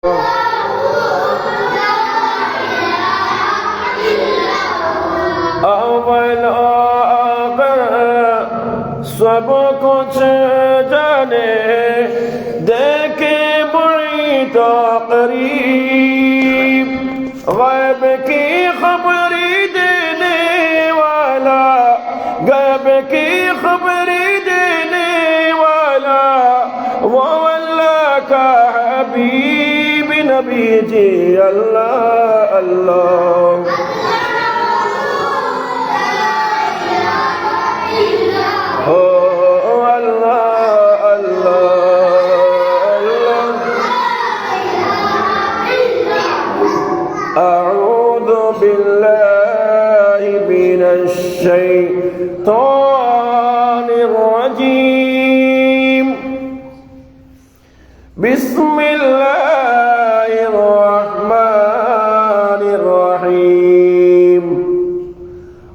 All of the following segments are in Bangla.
अव्वल आखिर सब कुछ जाने, देखे बुरी तो करीब, गैब की खबरी देने वाला, गैब की खबरी देने वाला, वो अल्लाह का हबीब नबी जी। अल्लाह अल्लाह الشيطان الرجيم بسم الله الرحمن الرحيم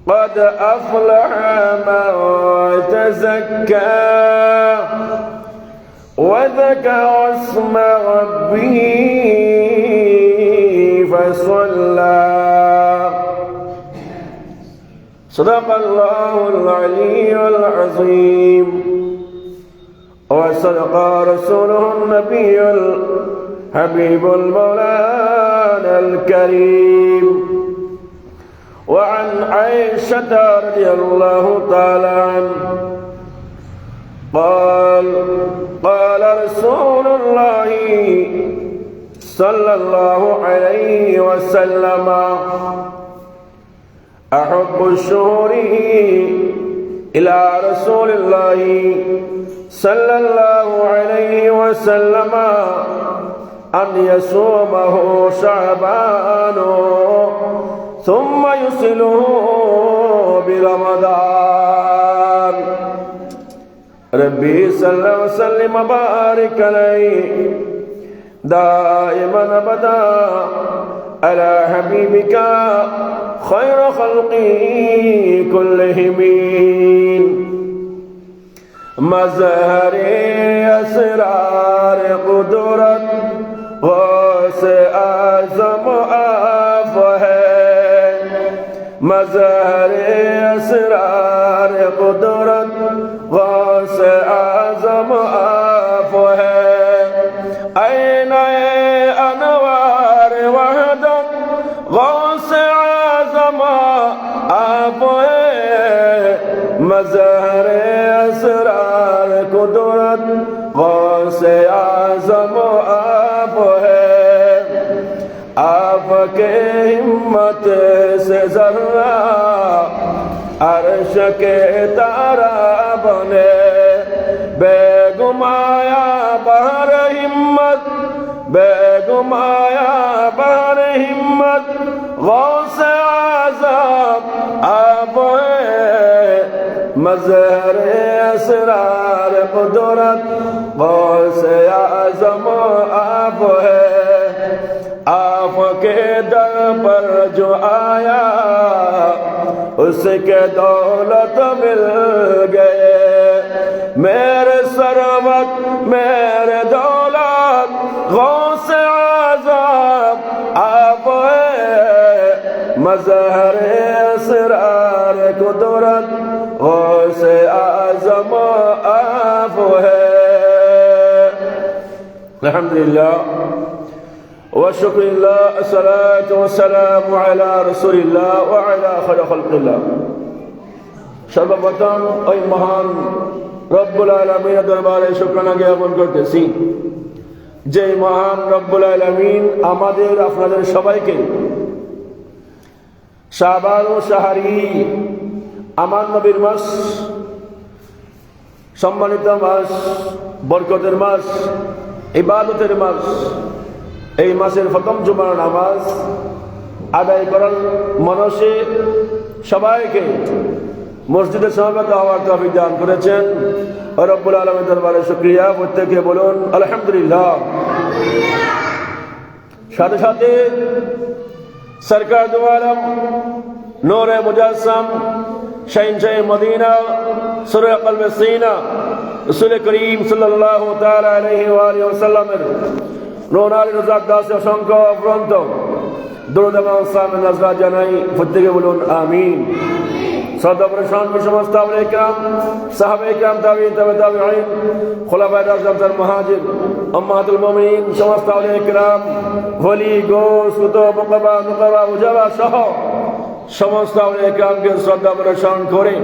قد أفلح من تزكى وذكر اسم ربه فصلى صدق الله العلي العظيم وصدق رسوله النبي الحبيب المولانا الكريم. وعن عائشة رضي الله تعالى عنها قال رسول الله صلى الله عليه وسلم أحب الشهور إلى رسول الله صلى الله عليه وسلم أن يصومه شعبان ثم يصله برمضان. ربي صل وسلم وبارك عليه دائما أبدا على حبيبك خير خلقه كلهم. مظهر اسرار قدرت غوث اعظم آپ ہے. مظہر اسرار قدرت غوث اعظم آپ ہے. عین انوار وحدت غوث اعظم آپ ہے. مظہر اسرار قدرت غوث اعظم آپ ہے. آپ کے ہمت سے ذرہ عرش کے تارا بنے. بے گمایا بہر ہمت، بے گمایا بہر ہمت غوث اعظم آپ ہے. مظہر اسرار قدرت غوث اعظم آپ ہے. آپ کے در پر جو آیا اس کے دولت مل گئے. میرے ثروت میرے دولت غوث اعظم آپ ہے. مظہر اسرار قدرت غوث اعظم آپ ہے. الحمدللہ والشكر لله الصلاة والسلام على رسول الله وعلى خير خلق الله. সর্বপ্রথম ওই মহান রব্বুল আলামিনের দরবারে শুকরানা জ্ঞাপন করতেছি যে মহান রব্বুল আলামিন আমাদের আপনাদের সবাইকে শাবান ও শাহরি আমার নবীর মাস, সম্মানিত মাস, বরকতের মাস, ইবাদতের মাস, এই মাসের প্রথম জুমার নামাজ আদায় করার মনসে সবাইকে মসজিদে সমবেত হওয়ার তৌফিক দান করেছেন। রব্বুল আলামিনের দরবারে শুকরিয়া। প্রত্যেকে বলুন আলহামদুলিল্লাহ। সাথে সাথে সরকার দু আলম নূরে মুজাসসাম শাহিনশাহ মদিনা সুরে কলবে সিনা রাসূল করিম সাল্লাল্লাহু তাআলা আলাইহি ওয়া আলিহি ওয়াসাল্লামের রোনালি রোজাক দাস অসংখ্য অফুরন্ত দরুদ এবং সালাম নাজরাত জানাই, প্রত্যেকে বলুন আমিন। শ্রদ্ধা করে সম্মানিত সমস্ত আউলিয়া কিরাম, সাহাবায়ে কিরাম, তাবিঈন, তাবিঈন, খুলাফায়ে রাশিদিন, মুহাজির, উম্মাহাতুল মুমিনিন, সমস্ত আউলিয়া কিরাম, ওলি, গৌস, কুতুব, মুকাররবা, নুকাবা, উজাবা সহ সমস্ত আউলিয়া কিরামকে শ্রদ্ধা করে স্মরণ করে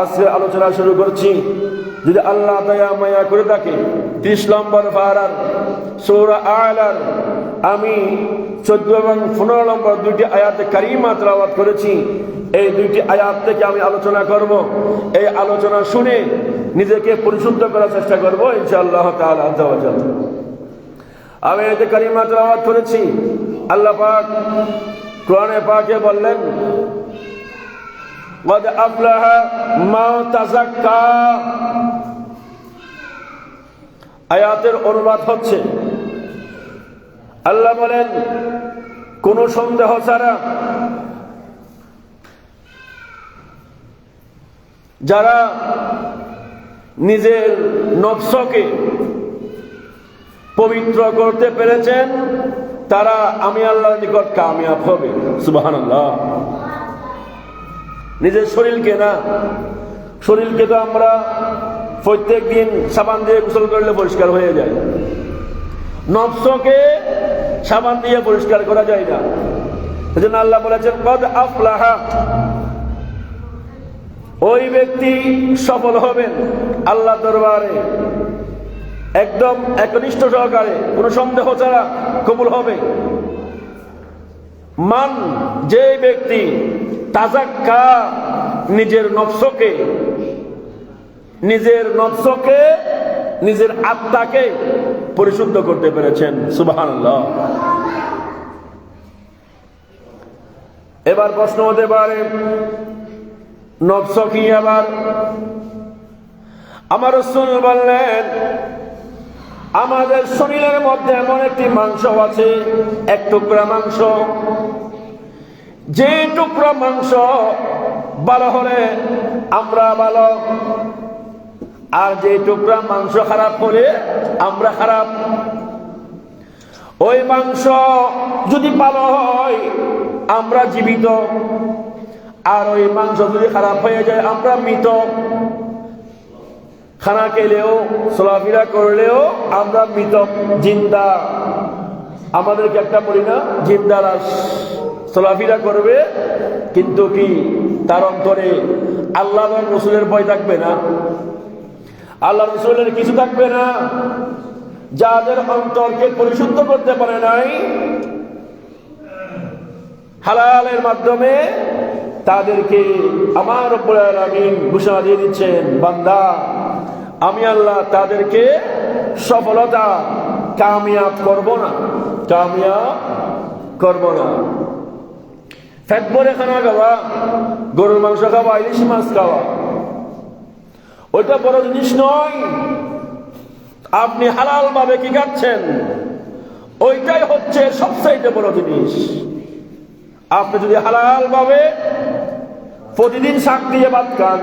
আজকে আলোচনা শুরু করছি। যদি আল্লাহ দয়া মায়া করে থাকে 30 নম্বর পারার সূরা আ'লার আমি 14 এবং 15 নম্বর দুইটি আয়াতে কারিমা তেলাওয়াত করেছি। এই দুইটি আয়াত থেকে আমি আলোচনা করব। এই আলোচনা শুনে নিজেকে পরিশুদ্ধ করার চেষ্টা করব ইনশাআল্লাহ তাআলা আযজা ওয়া জাল। আমি আয়াতে কারিমা তেলাওয়াত করেছি। আল্লাহ পাক কোরআনে পাকে বললেন, قد أفلح من تزكى। আয়াতের অনুবাদ হচ্ছে, আল্লাহ বলেন কোন সন্দেহ ছাড়া যারা নিজের নফসকে পবিত্র করতে পেরেছেন তারা আমি আল্লাহর নিকট কামিয়াব হবে। সুবহানাল্লাহ। নিজের শরীরকে না, শরীরকে তো আমরা প্রত্যেক দিন সাবান দিয়ে গোসল করলে পরিষ্কার হয়ে যায়, নফসকে সাবান দিয়ে পরিষ্কার করা যায় না। সেজন্য আল্লাহ বলেছেন কদ আফলাহা, ওই ব্যক্তি সফল হবেন আল্লাহ দরবারে একদম একনিষ্ঠ সহকারে, কোনো সন্দেহ ছাড়া কবুল হবে। মান, যে ব্যক্তি তাজাক্কা, নিজের নফসকে নিজের আত্মাকে পরিশুদ্ধ করতে পেরেছেন। সুবহানাল্লাহ। এবার প্রশ্ন হতে পারে নফস কি? আবার আমার রাসূল বললেন আমাদের শরীরের মধ্যে এমন একটি মাংস আছে, এক টুকরা মাংস, যে টুকরা মাংস ভালো হলে আমরা ভালো, আর যে টুকরা মাংস খারাপ হলে আমরা খারাপ। ওই মাংস যদি ভালো হয় আমরা জীবিত, আর ওই মাংস যদি খারাপ হয়ে যায় আমরা মৃত। খানা খেলেও চলাফেরা করলেও আমরা মৃত, জিন্দা। আমাদেরকে একটা বলি না, জিন্দা লাশ চলাফেরা করবে, কিন্তু কি তার অন্তরে আল্লাহ রসুলের ভয় থাকবে না, আল্লাহ রসুলের কিছু থাকবে না। যাদের অন্তরকে পরিশুদ্ধ করতে পারে নাই হালালের মাধ্যমে, তাদেরকে আমার রব্বুল আলামিন ঘোষণা দিয়ে দিচ্ছেন, বান্দা আমি আল্লাহ তাদেরকে সফলতা কামিয়াব করব না, কামিয়াব করব না। পেট ভরে খানা খাওয়া, গরুর মাংস খাওয়া, ইলিশ মাছ খাওয়া, ওইটা বড় জিনিস নয়। আপনি হালাল ভাবে কি খাচ্ছেন ওইটাই হচ্ছে সবচাইতে বড় জিনিস। আপনি যদি হালাল ভাবে প্রতিদিন শাক দিয়ে ভাত খান,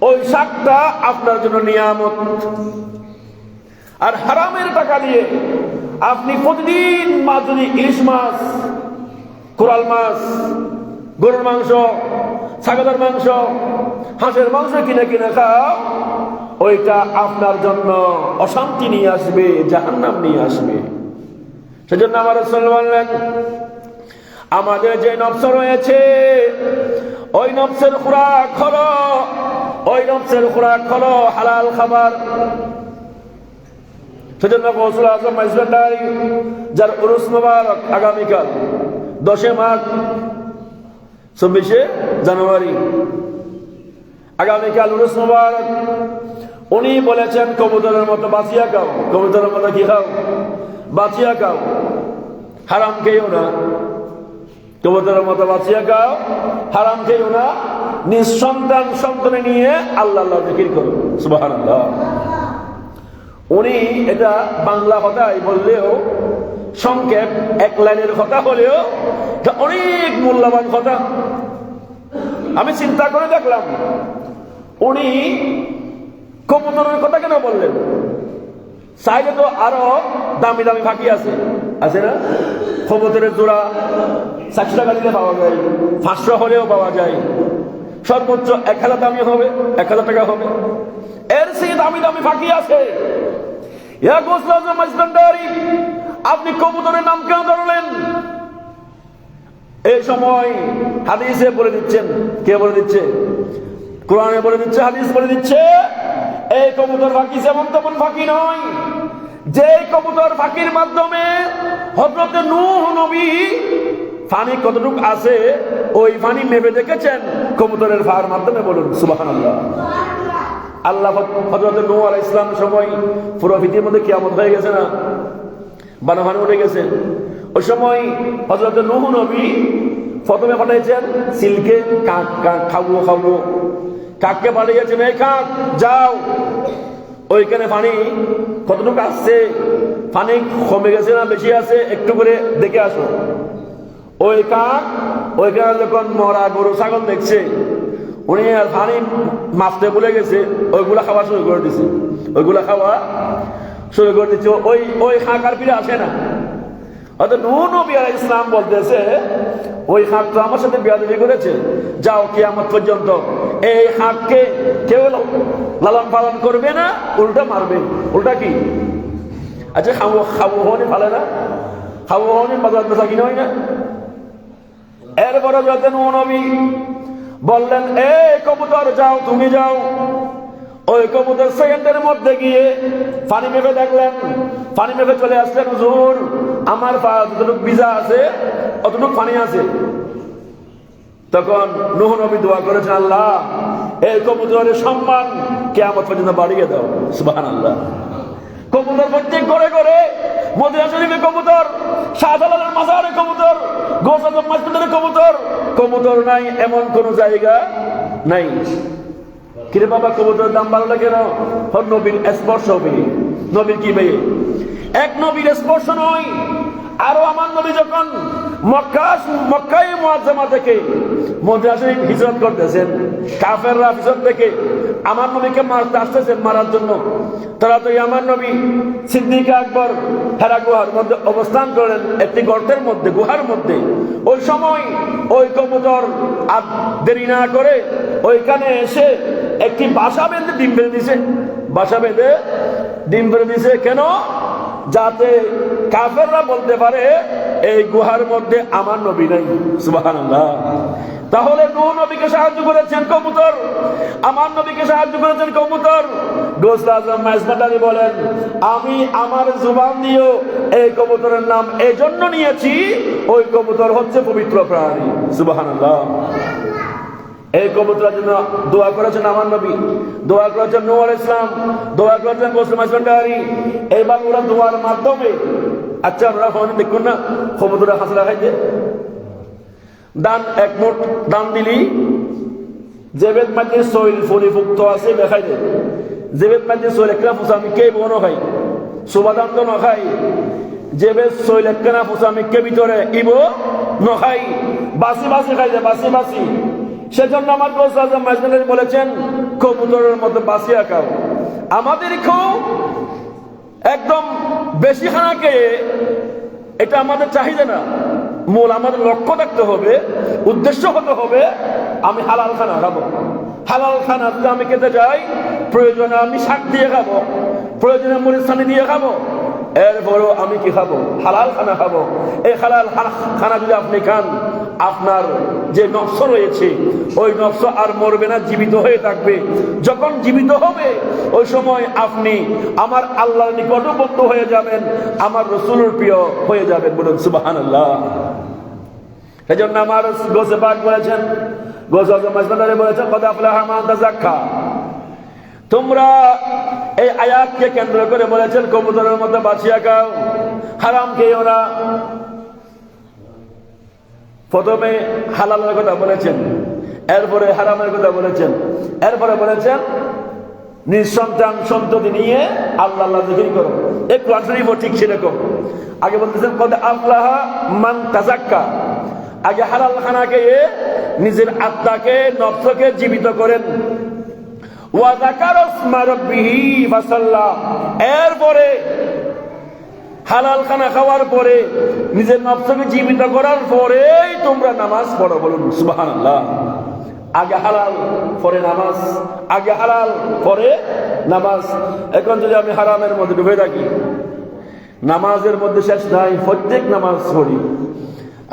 ওই শাকটা আপনার জন্য নিয়ামত। আর হারামের টাকা দিয়ে আপনি প্রতিদিন মাছ, যদি ইলিশ মাছ, কোরাল মাছ, গরুর মাংস, ছাগলের মাংস, হাঁসের মাংস কিনে কিনে খাও, ওইটা আপনার জন্য অশান্তি নিয়ে আসবে, জাহান্নাম নিয়ে আসবে। সেজন্য আমার রাসূল বললেন আমাদের যে নফস রয়েছে ওই নফসের খোরাক হলো, ওই নফসের খোরাক হলো হালাল খাবার। সেজন্য গৌসুল আজম মাইজভান্ডারী, যার উরুস মুবারক আগামীকাল 10 মাঘ 24 জানুয়ারি, আগামীকাল উরুস মুবারক, উনি বলেছেন কবুতরের মতো বাঁচিয়া খাও। কবুতরের মতো কি খাও? বাঁচিয়া খাও, হারাম খেয়েও না। কবুতরের মতো বাঁচিয়া খাও, হারাম খেয়েও না। নিঃসন্তান সন্তানে নিয়ে আল্লাহ আল্লাহ জিকির করো। সুবহানাল্লাহ। উনি এটা বাংলা কথাই বললেও, সংক্ষেপ এক লাইনের কথা হলেও অনেক মূল্যবান কথা। আমি চিন্তা করে দেখলাম উনি কবুতরের কথা কেন বললেন? সাইডে তো আরো দামি দামি ফাঁকি আছে, আছে না? কবুতরের জোড়া 400 টাকা দিলে পাওয়া যায়, 500 হলেও পাওয়া যায়, সর্বোচ্চ 1000 দামি হবে, 1000 টাকা হবে। এর সেই দামি দামি ফাঁকি আছে। আপনি কবুতরের নাম কেন ধরলেন? এই সময় হাদিসে বলে দিচ্ছেন, কে বলে দিচ্ছে? কোরআনে বলে দিচ্ছে, হাদিস বলে দিচ্ছে, এই কবুতর ফাঁকি যেমন তেমন ফাঁকি নয়। যে কবুতর ফাঁকির মাধ্যমে হযরত নূহ নবী পানি কতটুকু আছে ওই পানি মেপে দেখেছেন কবুতরের ফার মাধ্যমে। বলুন সুবহানাল্লাহ। আল্লাহ হযরত নূহ আলাইহিস সালামের সময় পুরো পৃথিবীর মধ্যে কিয়ামত হয়ে গেছে না, বানাবানি উঠে গেছে। ওই সময় হযরত নূহ নবী প্রথমে পাঠিয়েছেন সিলকে, কাক, কাক খাবো খাবো, কাককে পাঠিয়েছেন, এই কাক যাও ওইখানে পানি কতটুকু আসছে, পানি কমে গেছে না বেশি আছে একটু করে দেখে আসো। ওই কাক ওইখানে যখন মরা গরু ছাগল দেখছে, উনি আর পানি মাপতে ভুলে গেছে, ওইগুলা খাওয়া শুরু করে দিছে, ওইগুলা খাওয়া শুরু করে দিচ্ছে। ওই ওই কাক আর ফিরে আসে না। অর্থাৎ নূহ নবী আলাইহিস সালাম বলতেছে, ওই হাঁক তো আমার সাথে বেয়াদবি করেছে, যাও কিয়ামত পর্যন্ত এই হাঁককে কেউ লালন পালন করবে না, উল্টা মারবে। উল্টা কি? আচ্ছা খাবো খাবো হনি ফালে না, খাবো হনি বাজার বেচা কিনে হয় না। এরপরে যখন নূহ নবী বললেন, এই কবুতর যাও, তুমি যাও। ওই কবুতর সেকেন্ডের মধ্যে গিয়ে পানি মেপে দেখলেন, পানি মেপে চলে আসলেন, হুজুর আমার পা যতটুকু ভিজা আছে অতটুকু পানি আছে। তখন নূহ নবী দোয়া করেছেন, আল্লাহ এই কবুতরের সম্মান কিয়ামত পর্যন্ত বাড়িয়ে দাও। সুবহানাল্লাহ। কবুতর প্রত্যেক ঘরে ঘরে, মদিনা শরীফে কবুতর, শাহজালালের মাজারে কবুতর, গৌস আজম মসজিদের কবুতর, কবুতর নাই এমন কোন জায়গা নাই। কিরে বাবা কবুতরের দাম বাড়লো কেন? নবীর স্পর্শ পেয়ে। নবীর কি পেয়ে? এক নবীর স্পর্শ নয়, আরো আমার নবী যখন মক্কায়ে মুআজ্জামা থেকে মদিনা শরীফ হিজরত করতেছেন, কাফেররা পিছন থেকে আমার নবীকে মারতে আসতেছেন, মারার জন্য। তারা তো আমার নবী সিদ্দিক আকবর হেরা গুহার মধ্যে অবস্থান করেন, একটি গর্তের মধ্যে, গুহার মধ্যে। ওই সময় ওই কবুতর আর দেরি না করে ওইখানে এসে একটি বাসা বেঁধে ডিম বেঁধে দিছে, বাসা বেঁধে ডিম বেঁধে দিছে। কেন? যাতে কাফেররা বলতে পারে এই গুহার মধ্যে আমার নবী নাই। সুবহানাল্লাহ। তাহলে নূহ নবীকে সাহায্য করেছেন কবুতর, আমার নবীকে সাহায্য করেছেন কবুতর। গৌস আজম মাইজমাদানি বলেন, আমি আমার জুবান দিয়েও এই কবুতরের নাম এই জন্য নিয়েছি, ওই কবুতর হচ্ছে পবিত্র প্রাণী। সুবহানাল্লাহ। এই কবুতরের জন্য দোয়া করেছেন আমার নবী, দোয়া করেছেন নূহ আলাইহিস সালাম, দোয়া করেছেন গৌস মাইজমাদানি। এইবার ওরা দোয়ার মাধ্যমে, আচ্ছা ওরা ফোন দেখুন না, কবুতরের হাসলা খাইতে দান এক মুঠ দান দিলি জেবেদ মাঝে সইল পরিভুক্ত আছে দেখাই দে। জেবেদ মাঝে সইল একটা ফুসা আমি কে বোনো খাই, সুবাদান তো নখাই। জেবেদ সইল একটা ফুসা আমি কে ভিতরে ইবো নখাই, বাসি বাসি খাই দে, বাসি বাসি। সেজন্য আমার গৌস আজম মাইজমাদানি বলেছেন, কবুতরের মতো বাসিয়া খাও। আমাদের খুব একদম বেশি খানাকে, এটা আমাদের চাহিদা না, মূল আমাদের লক্ষ্য থাকতে হবে, উদ্দেশ্য হতে হবে আমি হালাল খানা খাবো। হালাল খানা যদি আমি খেতে যাই, প্রয়োজনে আমি শাক দিয়ে খাবো, প্রয়োজনে মরিচানি দিয়ে খাবো, এরপরেও আমি কি খাবো? হালাল খানা খাবো। এই হালাল খানা যদি আপনি খান, আপনার যে নফস রয়েছে ওই নফস আর মরবে না, জীবিত হয়ে থাকবে। যখন জীবিত হবে ওই সময় আপনি আমার আল্লাহর নিকটবর্তী হয়ে যাবেন, আমার রাসূলের প্রিয় হয়ে যাবেন। বলুন সুবহানাল্লাহ। সেজন্য আমার গৌসে পাক বলেছেন, গৌস আজম মাইজমাদানি বলেছেন, কদ আফলাহা মান তাযাক্কা। তোমরা এই আয়াতকে কেন্দ্র করে বলেছেন কবুতরের মতো বাঁচিয়া খাও, হারাম খেয়েও না। প্রথমে হালালের কথা বলেছেন, এরপরে হারামের কথা বলেছেন, এরপরে বলেছেন নিঃসন্তান সন্ততি নিয়ে আল্লাহ আল্লাহ জিকির করো। এই কোরআন শরীফও ঠিক সেরকম। আগে বলতেছেন কদ আফলাহা মান তাযাক্কা, আগে হালাল খানা খেয়ে নিজের আত্মাকে, নফসকে জীবিত করেন। ওয়া যাকারা ইসমা রাব্বিহি ফাসাল্লা, এরপরে হালাল খানা খাওয়ার পরে নিজের নফসকে জীবিত করার পরেই তোমরা নামাজ পড়ো। বলুন সুবহানাল্লাহ। আগে হালাল পরে নামাজ, আগে হালাল পরে নামাজ। এখন যদি আমি হারামের মধ্যে ডুবে থাকি, নামাজের মধ্যে শেষ নাই, প্রত্যেক নামাজ পড়ি,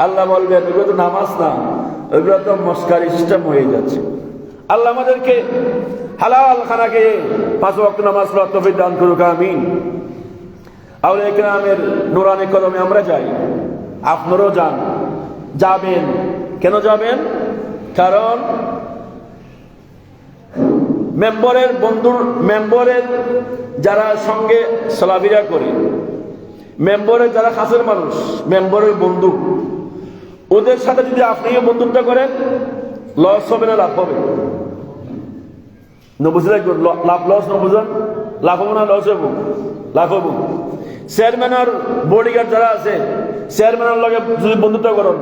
আল্লাহ বলবেন এগুলো তো নামাজ না, এগুলো তো মস্কারি সিস্টেম হয়ে যাচ্ছে। আল্লাহ আমাদেরকে হালাল খানা খেয়ে 5 ওয়াক্ত নামাজ পড়ার তৌফিক দান করুক, আমিন। আউলিয়া কিরামের নুরানি কদমে আমরা যাই, আপনারাও যান, যাবেন। কেন যাবেন? কারণ মেম্বরের যারা সঙ্গে চলাফেরা করে, মেম্বরের যারা কাছের মানুষ, মেম্বরের বন্ধু, ওদের সাথে যদি আপনিও বন্ধুত্ব করেন, লস হবে না লাভ হবে? বুঝলে লাভ লস না বুঝুন, লাভ হবো না লস হবো? লাভ হবো। চেয়ারম্যানের বডিগার্ড যারা আছে, চেয়ারম্যানের লগে যদি বন্ধুত্ব করেন,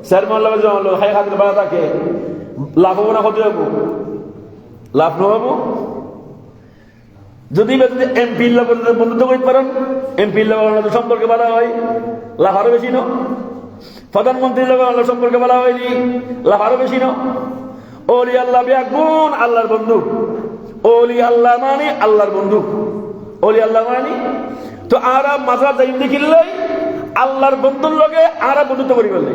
চেয়ারম্যানের লগে যদি হাই হাতের বাড়া থাকে, লাভ হবো না ক্ষতি হবো? লাভ নহবো। যদি এমপির লগে বন্ধুত্ব করতে পারেন, এমপির লগে সম্পর্কে বলা হয়, লাভ আরো বেশি না? প্রধানমন্ত্রীর লগে সম্পর্কে বলা হয়নি, লাভ আরো বেশি না? ওলি আল্লাহ বেগুন আল্লাহর বন্ধু, ওলি আল্লাহ মানে আল্লাহর বন্ধু, ওলি আল্লাহ মানে তো আরা মাজার যাই দেখিলেই আল্লাহর বন্ধুর লগে আরা বন্ধুত্ব করি ফেললে,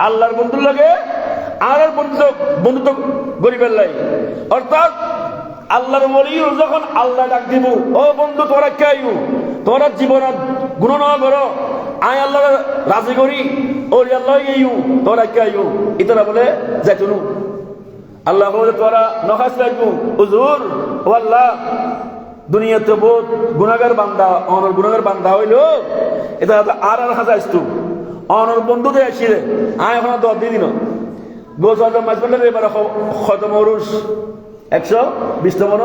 আল্লাহর বন্ধুর লগে আর বন্ধুত্ব করি ফেললাই। অর্থাৎ আল্লাহর ওলিও যখন আল্লাহ ডাক দিব, ও বন্ধু তোরা কেউ তোরা জীবনত গুণ না করো, আয় আল্লাহ রাজি করি, ওলি আল্লাহ ইউ তোরা কেউ, ইতারা বলে যাইতুনু। আল্লাহ বলে তোরা নখাস লাগবো, হুজুর ও আল্লাহ দুনিয়াতে বহুত গুনাহগার বান্দা, অনর গুনাহগার বান্দা হইল, এটা আর হাজাইস্তু অনর বন্ধু দিয়ে আসিরে, আয় এখন 10 দিন গোছ মাঝখানে এবার খতম অরুষ 120 মন,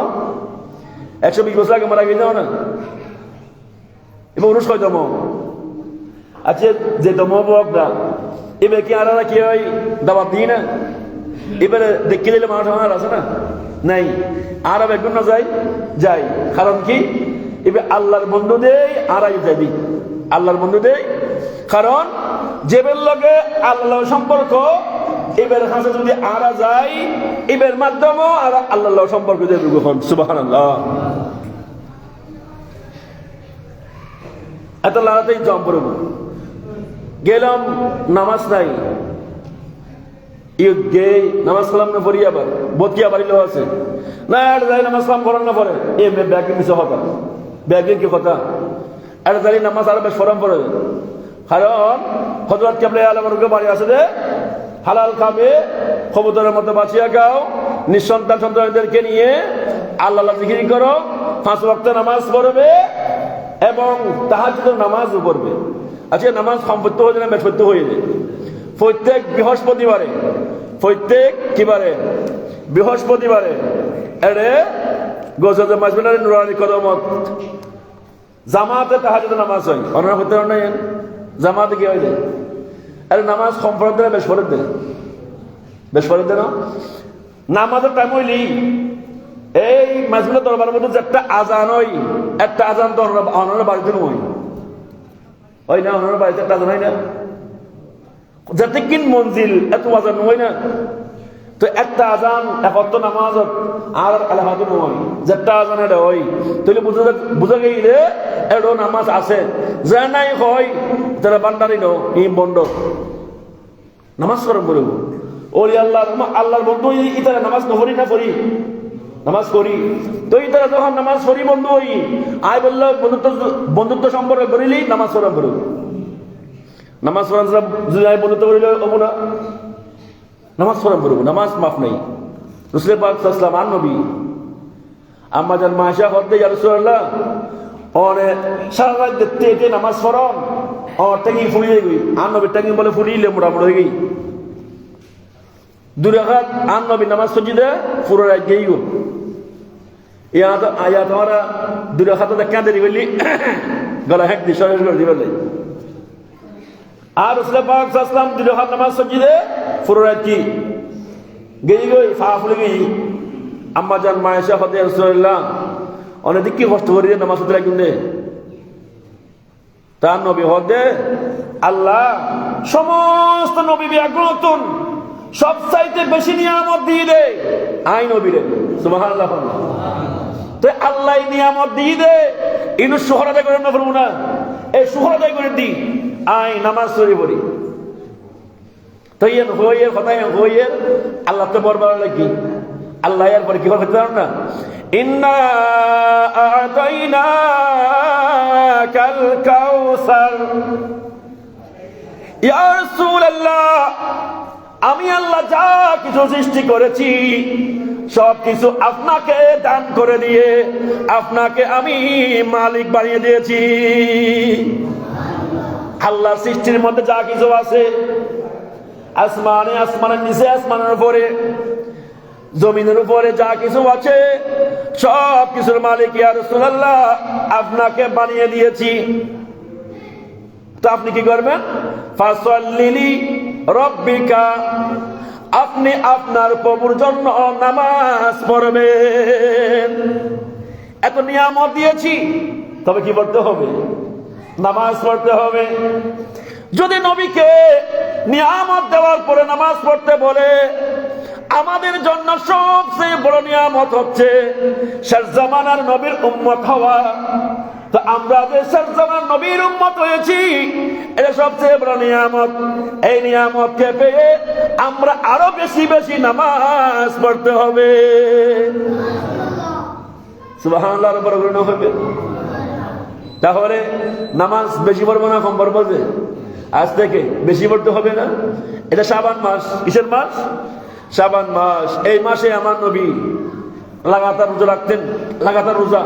120 বছর আগে মারা গেল না, এবার অরুষ খতম। আচ্ছা যে দম না এবার কি আর কি হয় দাবাত দিই না? এবারে দেখতে দিলে মানুষ আমার আছে না? নাই। আর একজন না যাই, কারণ কি এবার আল্লাহর বন্ধু দেই আড়াই যাবি, আল্লাহর বন্ধু দেই। কারণ যেবের লগে আল্লাহ সম্পর্ক, এবার কাছে যদি আরা যাই, এবার মাধ্যমে আর আল্লাহ সম্পর্ক দেব। সুবহানাল্লাহ। এত লাগাতেই জম পড়ব, গেলাম নামাজ নাই, নামাজ কালাম না পড়ি, আবার বতিয়া বাড়িলেও আছে না, আর যাই নামাজ কালাম করার না পড়ে, এ ব্যাগের মিশে কথা, ব্যাগের কি কথা, আর যাই নামাজ আরো বেশ ফরম পড়ে। কারণ হযরত কেবলা আলমের বাড়ি আছে যে হালাল খাবে, কবুতরের মতো বাঁচিয়া খাও, নিঃসন্তান সন্তানদেরকে নিয়ে আল্লাহ জিকির করো, 5 ওয়াক্ত নামাজ পড়বে এবং তাহাজ্জুদের নামাজও পড়বে। আচ্ছা নামাজ সম্পত্তি হয়ে যায় না বেসত্য হয়ে যায়? প্রত্যেক বৃহস্পতিবারে, প্রত্যেক কিবারে বৃহস্পতিবারে এরে গোসল মাসবিনারে নুরানি কদমত জামাতে তাহাজ্জুদের নামাজ হয়। অন্য হতে নাই জামাতে কি হয় যায়? আরে নামাজ সম্পর্ক দেয়, বেশ ফরজ দেয়, বেশ ফরজ দেয় না? নামাজের টাইম হইলি এই মাসবিনা দরবারের মধ্যে একটা আজান হয়, একটা আজান তো অন্য বাড়িতে নয়, হয় না? অন্য বাড়িতে একটা আজান হয় না? যাতে কিন মঞ্জিল এত আজান হয় না? তো একটা আজান একত্র নামাজ আর এলাকাতে নয়, যেটা আজান এটা হয়, তাহলে বুঝা গেলে এটাও নামাজ আছে। যা নাই হয় যারা বান্দারি নো ই বন্ড নামাজ করম করব। ওলি আল্লাহ আল্লাহর বন্ধু ইতারা নামাজ নহরি না করি, নামাজ করি তো ইতারা যখন নামাজ করি বন্ধু হই, আয় বললো বন্ধুত্ব সম্পর্ক করিলি নামাজ করম করব। নামাজ পড়ান যদি আয় বন্ধুত্ব করিলে হবো না, নামাজ পড়ান করবো, নামাজ মাফ নেই। রাসূল পাক সাল্লাল্লাহু আলাইহি ওয়াসাল্লাম নবী আম্মা জান মায়েশা হদ্দে ইয়া রাসূলুল্লাহ ওরে সারা রাত দেখতে এতে নামাজ পড়ন ও টাঙ্গি ফুরিয়ে গই, আর নবী টাঙ্গি বলে ফুরিলে মোটামুটি হয়ে গই। 2 রাকাত আর নবী নামাজ সজিদে পুরো রাত গইও, ইয়াদ আয়াত ওরা 2 রাকাত কাঁদে দিবলি গলা হেক দি শরীর করে দিবলে। আর রাসূল পাক সাল্লাল্লাহু আলাইহি ওয়াসাল্লাম 2 রাকাত নামাজ সজিদে পুরো রাত কি গই গই ফা ফুলে গই আম্মা জান মায়েশা হতে রাসূলুল্লাহ অনেক কি কষ্ট করি নামাজ পড়তে লাগবে তার নবী হতে আল্লাহ সমস্ত নবী বিয়াগুন সবচাইতে বেশি নিয়ামত দিয়ে দে আই নবীরে সুবহানাল্লাহ। তো আল্লাহ নিয়ামত দিয়ে দে ইনু শুকর করে না করবো না, এই শুকর করে দি আই নামাজ পড়ি পড়ি। তো ইয়ে হইয়ে কথা হইয়ে আল্লাহ তো বরবার লাগি আল্লাহ এরপরে কি করতে পারো না, ইন্না আ'তাইনাকাল কাউসার ইয়া রাসূলুল্লাহ আমি আল্লাহ যা কিছু সৃষ্টি করেছি সব কিছু আপনাকে দান করে দিয়ে আপনাকে আমি মালিক বানিয়ে দিয়েছি। আল্লাহ সৃষ্টির মধ্যে যা কিছু আছে আসমানে, আসমানের নিচে, আসমানের উপরে, জমিনের উপরে যা কিছু আছে সব কিছুর মালিক ইয়া রাসূলুল্লাহ আপনাকে বানিয়ে দিয়েছি। তো আপনি কি করবেন, ফাসাল্লি রব্বিকা আপনি আপনার প্রভুর জন্য নামাজ পড়বেন। এত নিয়ামত দিয়েছি তবে কি পড়তে হবে, নামাজ পড়তে হবে। যদি নবীকে নিয়ামত দেওয়ার পরে নামাজ পড়তে বলে, আমাদের জন্য সবচেয়ে বড় নিয়ামত হচ্ছে শেষ জামানার নবীর উম্মত হওয়া। তো আমরা যে শেষ জামানার নবীর উম্মত হয়েছি এটা সবচেয়ে বড় নিয়ামত। এই নিয়ামতকে পেয়ে আমরা আরো বেশি বেশি নামাজ পড়তে হবে। সুবহানাল্লাহ বড় করে হবে। তাহলে নামাজ বেশি পড়বো না কম পড়বো, যে আজ থেকে বেশি পড়তে হবে না। এটা শাবান মাস, কিসের মাস, শাবান মাস। এই মাসে আমার নবী লাগাতার রোজা রাখতেন, লাগাতার রোজা।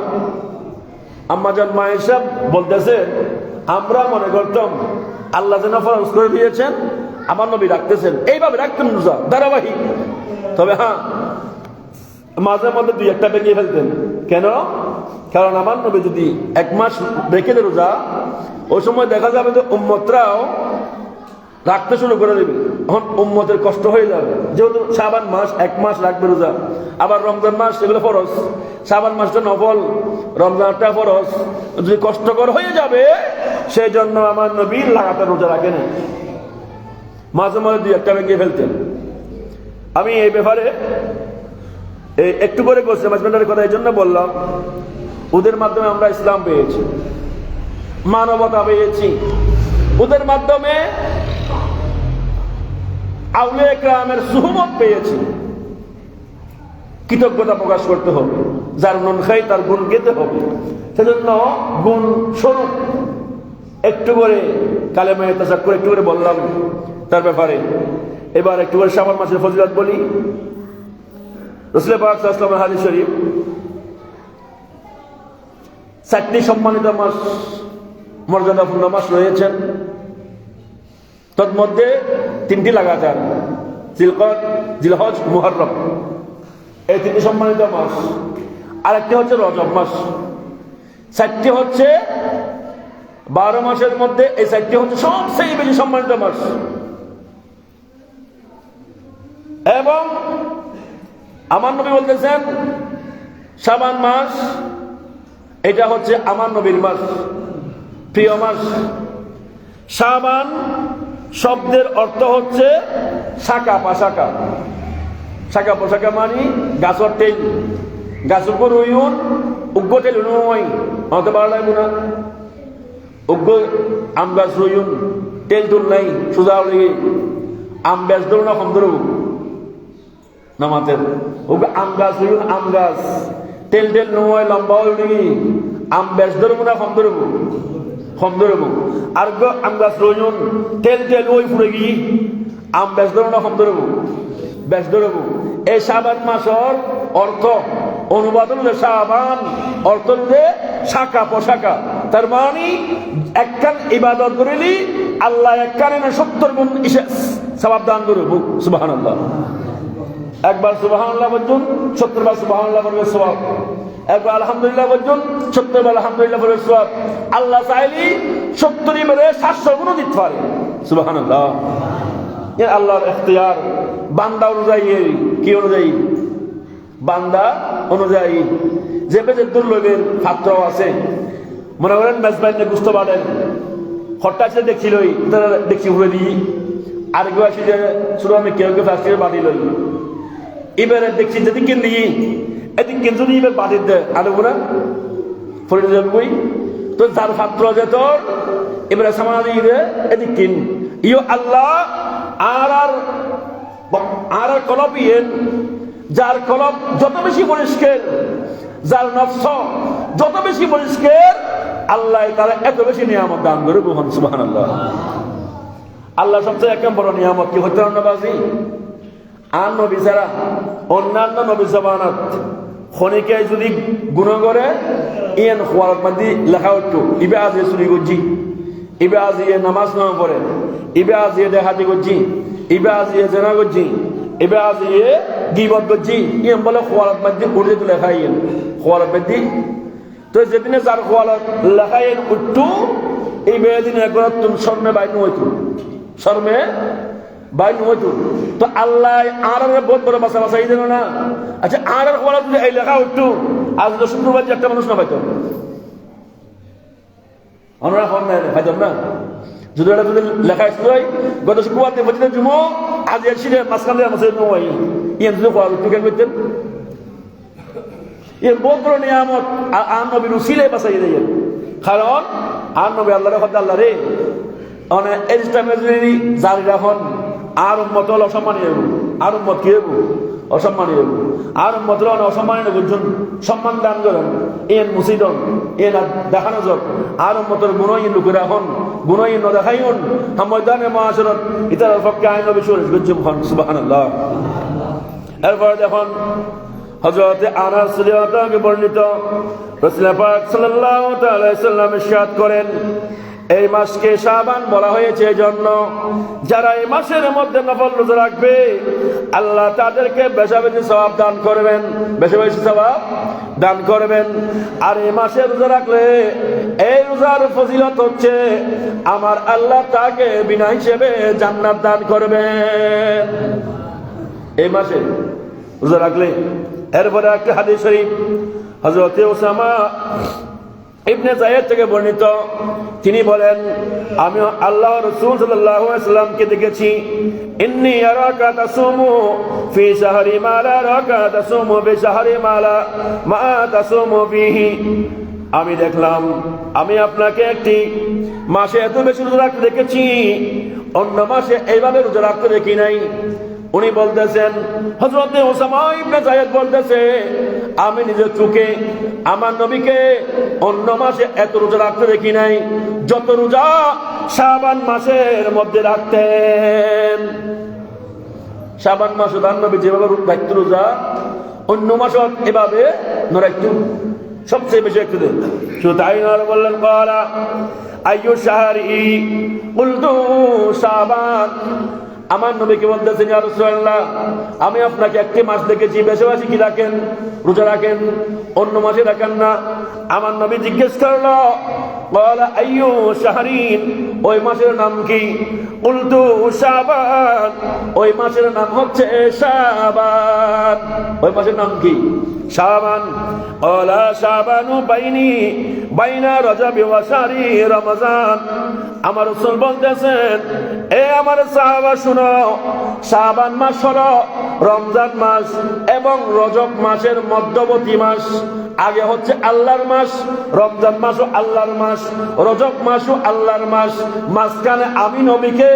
আম্মা জান মায়েশা বলতেছে আমরা মনে করতাম আল্লাহ যেন ফরজ করে দিয়েছেন আমার নবী রাখতেছেন, এইভাবে রাখতেন রোজা ধারাবাহিক। তবে হ্যাঁ মাঝে মধ্যে দুই একটা বেরিয়ে ফেলতেন। কেন, কারণ আমার নবী যদি এক মাস রেখে দেয় রোজা, ওই সময় দেখা যাবে যে উম্মতরাও রাখতে শুরু করে দেবে, তখন উম্মতের কষ্ট হয়ে যাবে। যেহেতু শাবান মাস এক মাস রাখবে রোজা, আবার রমজান মাস সেগুলো ফরজ, শাবান মাসটা নফল, রমজানটা ফরজ, যদি কষ্টকর হয়ে যাবে সেই জন্য আমার নবী লাগাতার রোজা রাখেন, মাঝে মাঝে দুই একটা ভেঙে ফেলতেন। আমি এই ব্যাপারে একটু করে বলছি হাজবেন্ডের কথা এই জন্য বললাম, ওদের মাধ্যমে আমরা ইসলাম পেয়েছি, মানবতা পেয়েছি, ওদের মাধ্যমে আউলিয়া কেরামের সুহবত পেয়েছি। কৃতজ্ঞতা প্রকাশ করতে হবে, যার নুন খাই তার গুণ গেতে হবে। সেজন্য গুণ স্বরূপ একটু করে কালেমা ইতাসাদ করে একটু করে বললাম তার ব্যাপারে। এবার একটু করে শাবান মাসের ফজিলত বলি। রাসূল পাক সাল্লাল্লাহু আলাইহি ওয়াসাল্লামের হাদিস শরীফ, 4টি সম্মানিত মাস, মর্যাদাপূর্ণ মাস রয়েছেন। তন্মধ্যে 3টি লাগাতার, জিলকদ, জিলহজ, মুহররম, এই 3টি সম্মানিত মাস। আরেকটি হচ্ছে রজব মাস। 4টি হচ্ছে 12 মাসের মধ্যে এই 4টি হচ্ছে সবচেয়ে বেশি সম্মানিত মাস। এবং আমার নবী বলতেছেন শাবান মাস এটা হচ্ছে আমার নবীর মাস, প্রিয় মাস। শাবান শব্দের অর্থ হচ্ছে শাখা পাশাখা। শাখা পোশাখা মানে গাছর তেল, গাছের উপর রইউন উগ্র তেল নয়, আমাকে ভালো লাগবে না। উগ্র আম গাছ রইউন তেল তুল নাই, সোজা লেগে আম গাছ ধরো না কম ধরব নামাতের। উগ্র আম গাছ রইউন, আম গাছ তেল তেল নয়, লম্বা লেগে আম ব্যাস ধরবো না কম ধরব, কম ধরব। আর আম গাছ রইউন তেল তেল ওই ফুড়ে গিয়ে আম ব্যাস ধরবো না কম ধরব, ব্যাস ধরব। এই শাবান মাসের অর্থ অনুবাদ হলে শাবান অর্থ হলে শাখা পোশাখা। তার মানে একখান ইবাদত করিলি আল্লাহ একখানে 70 গুণ সওয়াব দান করব। সুবহানাল্লাহ, একবার সুবহানাল্লাহ বলুন, 70 বার সুবহানাল্লাহ বলবে সওয়াব। একবার আলহামদুলিল্লাহ বলুন, 70 বার আলহামদুলিল্লাহ বলবে সওয়াব। আল্লাহ চাইলি 70 বারে 700 গুণ দিতে পারে। সুবহানাল্লাহ, আল্লাহর ইখতিয়ার। বান্দা অনুযায়ী কি অনুযায়ী, বান্দা অনুযায়ী যে বেজে দুর্লভের পাত্র আছে, মনে করেন মেজবাইনে বুঝতে পারেন হঠাৎ সে দেখছিলই তারা দেখছি উড়ে দিই, আর কেউ আসি যে শুরু আমি কেউ কেউ ফার্স্ট বাড়ি লই, এবারে দেখছি যদি কিন দিই এদিক কিন্তু এবার বাড়ির দেয় আর ওরা ফরিদ যাবই তো যার পাত্র যে তোর এবারে সমাধি দে এদিক কিন ইও আল্লাহ আর আর কলব ইয়েন, যার কলব যত বেশি পরিষ্কার, যার নফস যত বেশি পরিষ্কার, আল্লাহ তারা এত বেশি নিয়ামত দান করে। বুঝুন সুবহানাল্লাহ। আল্লাহ সবচেয়ে এক বড় নিয়ামত কি হইতে রান্নাবাজি আর নবী ছাড়া অন্যান্য নবী জবানত খনিকে যদি গুণ করে ইয়েন খোয়ারত মাদি লেখা উঠতো ইবে আজ চুরি করছি, ইবে আজ ইয়ে নামাজ নাম পড়ে, ইবে আজ ইয়ে দেখাতি করছি, ইবে আজ ইয়ে জেনা করছি, এবার আজ ইয়ে গিবত করছি, ইয়ে বলে খোয়ারত মাদি উঠে তো লেখা ইয়েন খোয়ারত মাদি। তো যেদিনে যার খোয়ারত লেখা ইয়েন উঠতো এই বেদিন একবার তুমি শর্মে বাইন হইতো, শর্মে বাইন হইতো। তো আল্লাহ আর বহুত বড় বাসা বাসাই দিল না। আচ্ছা আর খোয়ারত যদি এই লেখা উঠতো আজ তো শুক্রবার একটা মানুষ না পাইতো, আমরা ফোন নাই পাইতাম না। যদি এটা যদি লেখা আসতো গত শুক্রবার দিয়ে বলছিলেন জুমো আজ এসে মাঝখান দিয়ে মাসে নয় ইয়ে যদি খোয়া উঠতো কেন করতেন? ইয়ে বহুত বড় নিয়ামত আর নবীর উসিলে বাসাই দেয়। কারণ আর নবী আল্লাহর কথা আল্লাহ রে মানে এজটামেজরি জারি রাখন আর উম্মত হল অসম্মানীয়, আর উম্মত কি হইব অসম্মানীয়, আর উম্মত হল অসম্মানীয় বুঝুন সম্মান দান করেন এন মুসিদন এন দেখানো যাক আর উম্মতের গুণহীন লোকের এখন গুণহীন দেখাইন ময়দানে মহাসরত ইতার পক্ষে আইন নবী সুরেশ গুজ্জুম খান সুবহানাল্লাহ। এরপরে দেখুন হযরত আনাস রাদিয়াল্লাহু আনহু বর্ণিত রাসূল পাক সাল্লাল্লাহু তাআলা সাল্লাম ইরশাদ করেন এই মাসকে শাবান বলা হয়েছে এই জন্য যারা এই মাসের মধ্যে নফল রোজা রাখবে আল্লাহ তাদেরকে বেশি বেশি সওয়াব দান করবেন, বেশি বেশি সওয়াব দান করবেন। আর এই মাসে রোজা রাখলে এই রোজার ফজিলত হচ্ছে আমার আল্লাহ তাকে বিনা হিসেবে জান্নাত দান করবেন এই মাসে রোজা রাখলে। এরপরে একটা হাদিস শরীফ হযরত উসামা ইবনে যায়েদ থেকে বর্ণিত, তিনি বলেন আমি আল্লাহ রাসূল সাল্লাল্লাহু আলাইহি ওয়াসাল্লামকে দেখেছি ইন্নী আরাকা তাসুমু ফি শাহরি মা লা আরাকা তাসুমু বি শাহরি মা তাসুমু বিহি। আমি দেখলাম আমি আপনাকে একটি মাসে এত বেশি রোজা রাখতে দেখেছি, অন্য মাসে এইভাবে রোজা রাখতে দেখি নাই। উনি বলতেছেন হযরত উসামা ইবনে যায়েদ বলতেছে আমি নিজের চোখে আমার নবীকে অন্য মাসে এত রোজা রাখতে দেখি নাই যত রোজা শাবান মাসের মধ্যে রাখতেন। শাবান মাসে তার নবী যেভাবে রাখত রোজা অন্য মাসে এভাবে রাখত, সবচেয়ে বেশি একটু দেন। শুধু তাই নয়, বললেন ক্বালা আইয়ু শাহরি কুলতু শাবান। আমার নবীকে বলতেছেন ইয়া রাসূলুল্লাহ আমি আপনাকে একটি মাস দেখেছি বেশি বেশি কি রাখেন রোজা রাখেন, অন্য মাসে রাখেন না। আমার নবী জিজ্ঞেস করলো ক্বালা আইয়ু শাহরিন ওই মাসের নাম কি? কুলতু শাবান ওই মাসের নাম হচ্ছে শাবান। ওই মাসের নাম কি? শাবান। ক্বালা শাবানু বাইনা রজব ওয়া শাহরি রমজান। আমার রাসূল বলতেছেন এ আমার সাহাবা শুনো, শাবান মাস হলো রমজান মাস এবং রজব মাসের মধ্যবর্তী মাস। আগে হচ্ছে আল্লাহর মাস, রমজান মাসও আল্লাহর মাস, রজব মাসও আল্লাহর মাস। মাঝখানে আমি নবীকে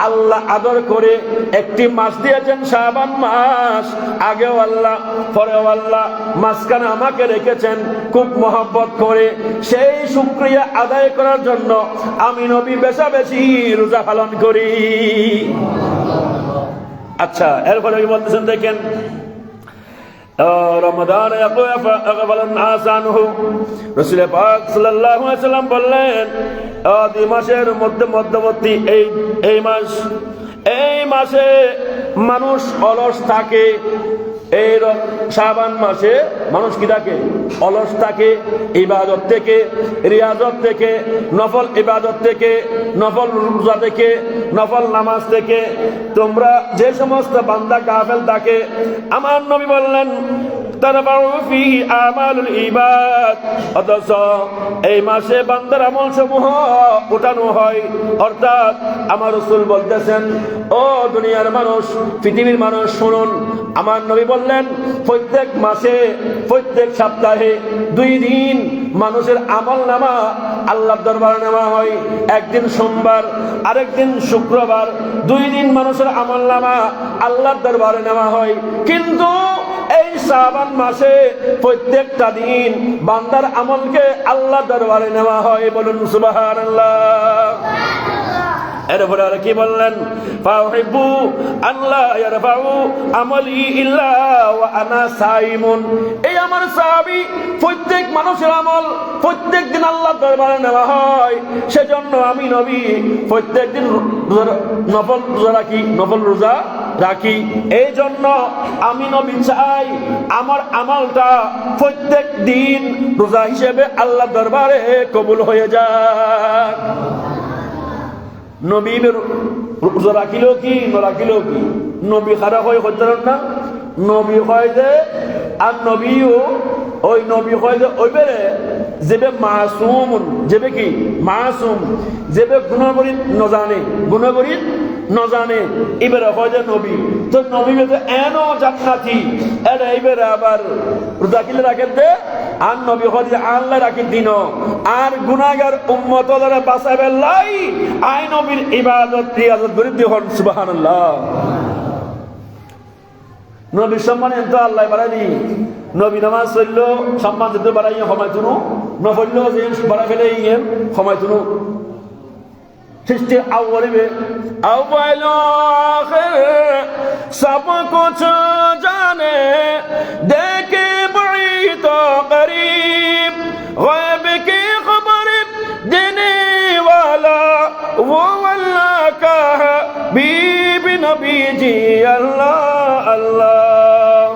আল্লাহ আদর করে একটি মাস দিয়েছেন শাবান মাস। আগেও আল্লাহ পরেও আল্লাহ, মাঝখানে আমাকে রেখেছেন খুব মহব্বত করে। সেই শুকরিয়া আদায় করার জন্য আমি নবী বেশা বেশি রোজা পালন করি। আচ্ছা এরপরে বলতেছেন দেখেন রমাদান রাসূল পাক সাল্লাল্লাহু আলাইহি ওয়াসাল্লাম বললেন দুই মাসের মধ্যবর্তী এই মাসে মানুষ অলস থাকে। এই শাবান মাসে মানুষ কি থাকে? অলস থাকে ইবাদত থেকে, রিয়াজত থেকে, নফল ইবাদত থেকে, নফল রোজা থেকে, নফল নামাজ থেকে। তোমরা যে সমস্ত বান্দা গাফেল থাকে আমার নবী বললেন তারফাউ ফীহি আমালুল ইবাদ, অথচ এই মাসে বান্দার আমল সমূহ উঠানো হয়। অর্থাৎ আমার রাসূল বলতেছেন, ও দুনিয়ার মানুষ, পৃথিবীর মানুষ শুনুন, আমার নবী বললেন প্রত্যেক মাসে প্রত্যেক সপ্তাহে 2 দিন মানুষের আমল নামা আল্লাহর দরবারে নেওয়া হয়। একদিন সোমবার, আরেকদিন শুক্রবার, 2 দিন মানুষের আমল নামা আল্লাহর দরবারে নেওয়া হয়। কিন্তু এই শাবান মাসে প্রত্যেকটা দিন বান্দার আমলকে আল্লাহর দরবারে নেওয়া হয়। বলুন সুবহানাল্লাহ। এরপরে আর কি বললেন, ফাউহিব্বু আল্লাহ ইয়ারফাউ আমালি ইল্লা ওয়া আনা সাইমুন। এই আমার সাহাবী প্রত্যেক মানুষের আমল প্রত্যেক দিন আল্লাহর দরবারে নেওয়া হয়, সেজন্য আমি নবী প্রত্যেক দিন নফল রোজা রাখি। এই জন্য আমি নবী চাই আমার আমলটা প্রত্যেক দিন রোজা হিসেবে আল্লাহর দরবারে কবুল হয়ে যাক। নবী রোজা রাখিলেও কি না রাখিলেও কি, নবী খারাপ হয়ে করতেন না। নবী হয় যে, আর নবীও ওই নবী হয় যে ওই বেড়ে যেবে মাসুম, যেবে কি মাসুম, যেবে গুণাগরি নজানে এবারে হয় যে নবী। তো নবী বেদে এনো জান্নাতি এর এইবারে আবার রোজা কিলে রাখেন দে, আর নবী হয় যে আল্লাহ রাখি দিন, আর গুনাহগার উম্মত দ্বারা বাঁচাবে লাই আই নবীর ইবাদত রিয়াজত বিরুদ্ধে হন। সুবহানাল্লাহ। নবীর সম্মান এত আল্লাহ বাড়ানি। নবী নামাজ চললো সম্মান যেতে বাড়াই সময় তুনু, নফললো যে বাড়া ফেলে ইয়েন সময় তুনু। সৃষ্টির আউ্বালিবে আউ্বাল আখির সব কুছ জানে, দেখে বড়ি তো করিব, গায়ব কি খবর দেনে वाला वो अल्लाह का हबीब नबी जी अल्लाह अल्लाह।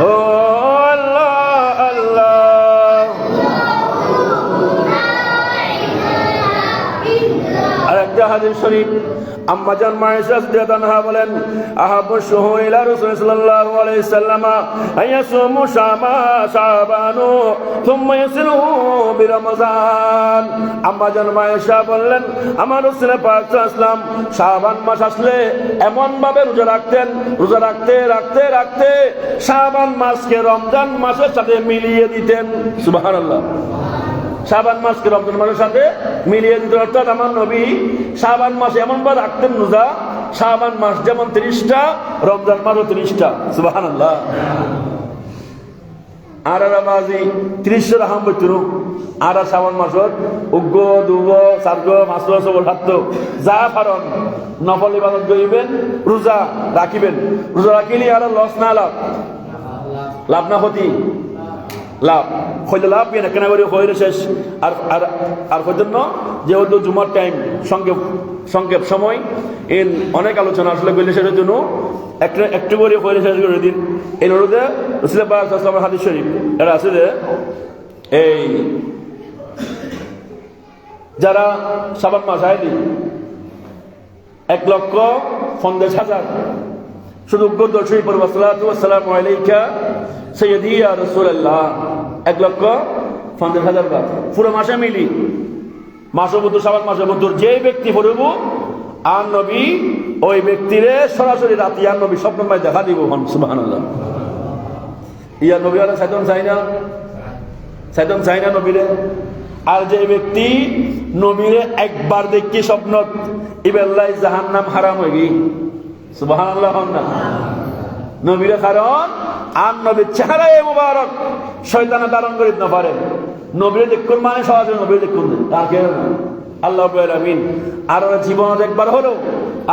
ओ अल्लाह अल्लाह। আরেকটা হাদিস শরীফ আম্মা জান মায়েশা রাদিয়াল্লাহু আনহা বলেন, আহাবুশ শুহুর ইলা রাসূল সাল্লাল্লাহু আলাইহি ওয়াসাল্লাম আয়াসুমু শাবানু থুম্মা ইয়াসিলু বিরমাযান। আম্মা জান মায়েশা বললেন, আমার রাসূল পাক সাল্লাল্লাহু আলাইহি ওয়াসাল্লাম শাবান মাস আসলে এমন ভাবে রোজা রাখতেন, রোজা রাখতে রাখতে রাখতে শাবান মাসকে রমজান মাসের সাথে মিলিয়ে দিতেন। সুবহানাল্লাহ। শাবান মাসকে রমজান মাসের সাথে মিলিয়ে দিতেন। অর্থাৎ আমার নবী শাবান মাসে এমন ভাবে রাখতেন রোজা, শাবান মাস যেমন 30টা, রমজান মাসও 30টা। সুবহানাল্লাহ। আর বাজি 30 রাহাম বইতুন, আর শাবান মাসত উগ্গ দুব সার্গ মাস সবল হাত যা পারন নফল ইবাদত করিবেন, রোজা রাখিবেন। রোজা রাখিলে আর লস না লাভ, লাভ না ক্ষতি, লাভ হইলে লাভ না কেনা করে হয়ে শেষ। আর আর আর জন্য যেহেতু জুমার টাইম সংক্ষেপ সময়, এর অনেক আলোচনা আসলে করলে সেটার জন্য একটু করে হয়ে শেষ করে দিন। এই অনুরোধে রাসূল পাক সাল্লাল্লাহু আলাইহি ওয়াসাল্লামের হাদিস শরীফ এটা আছে যে, এই যারা শাবান মাস আইলি 1,50,000 শুধু দর্শী পড়ব সালাতু ওয়াসসালামু আলাইকা সাইয়্যিদি ইয়া রাসূলুল্লাহ, 1,50,000 বার পুরো মাসে মিলি মাসের মধ্যে শাবান মাসের মধ্যে যে ব্যক্তি পড়ব আর নবী ওই ব্যক্তিরে সরাসরি রাতে আর নবী স্বপ্নময় দেখা দিব। হন সুবহানাল্লাহ। ইয়া নবী আলা সাইদন চাই না নবীরে। আর যে ব্যক্তি নবীরে একবার দেখি স্বপ্ন ইবেল্লাই জাহান্নাম হারাম হয়ে গই। সুবহানাল্লাহ। হন না নবীরে, কারণ আর নবীর চেহারায় মুবারক শয়তানে ধারণ করিতে না পারে। নবীরে দেখুন মানে সরাসরি নবীরে দেখুন, আর কেউ না। আল্লাহ রাব্বুল আলামিন আর জীবন একবার হলো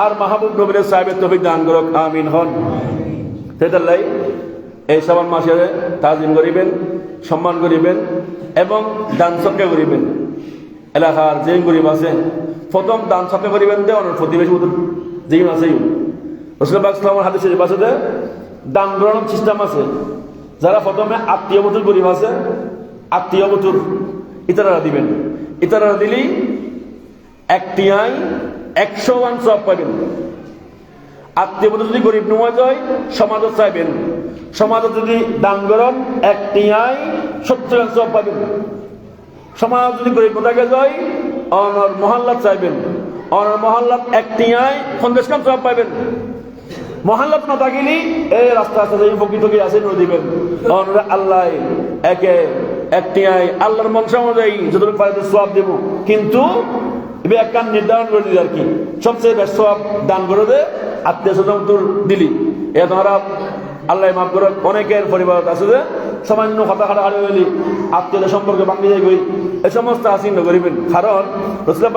আর মাহবুব নবীর সাহেবের তৌফিক দান করুক, আমিন। হন সেটাই এই শাবান মাসে তাজিম করিবেন, সম্মান করিবেন এবং দান সৎকার করিবেন। এলাকার যে গরিব আছে প্রথম দান সৎকার করিবেন দে অনেক প্রতিবেশী যেই আছে রাসূল পাক সাল্লাল্লাহু আলাইহি ওয়াসাল্লামের হাদিসে দান গ্রহণ সিস্টেম আছে। যারা প্রথমে আত্মীয় বতুর গরিব আছে, আত্মীয় বতুর ইতারা দিবেন। ইতারা দিলি একটি আই 101 সওয়াব পাবেন। আত্মীয় যদি গরিব নয় যায় সমাজত চাইবেন, সমাজত যদি দান করেন 1 টিয়ায় 70 সব পাবেন। সমাজ যদি গরিব থাকে যায় অনর মহল্লাত চাইবেন, অনর মহল্লাত 1 টিয়ায় 50 খান সব পাবেন। মহল্লাত না থাকিলি এই রাস্তা রাস্তা যে ফকির টকির আছে নদী দিবেন। অনরা আল্লাহ একে 1 টিয়ায় আল্লাহর মনসা অনুযায়ী যতটুকু পারে সওয়াব দেব, কিন্তু এবার একটা নির্ধারণ করে দিল আর কি, সবচেয়ে বেশি সওয়াব দান করে দে আত্মীয় স্বজন তোর দিলি। এ তোমরা আল্লাহ মাফ করে, অনেকের পরিবার আছে যে সামান্য কথা খাটাখাটি হইলি আত্মীয়দের সম্পর্কে ভাঙি যাই এই সমস্ত আসিন করিবেন। কারণ রাসূলুল্লাহ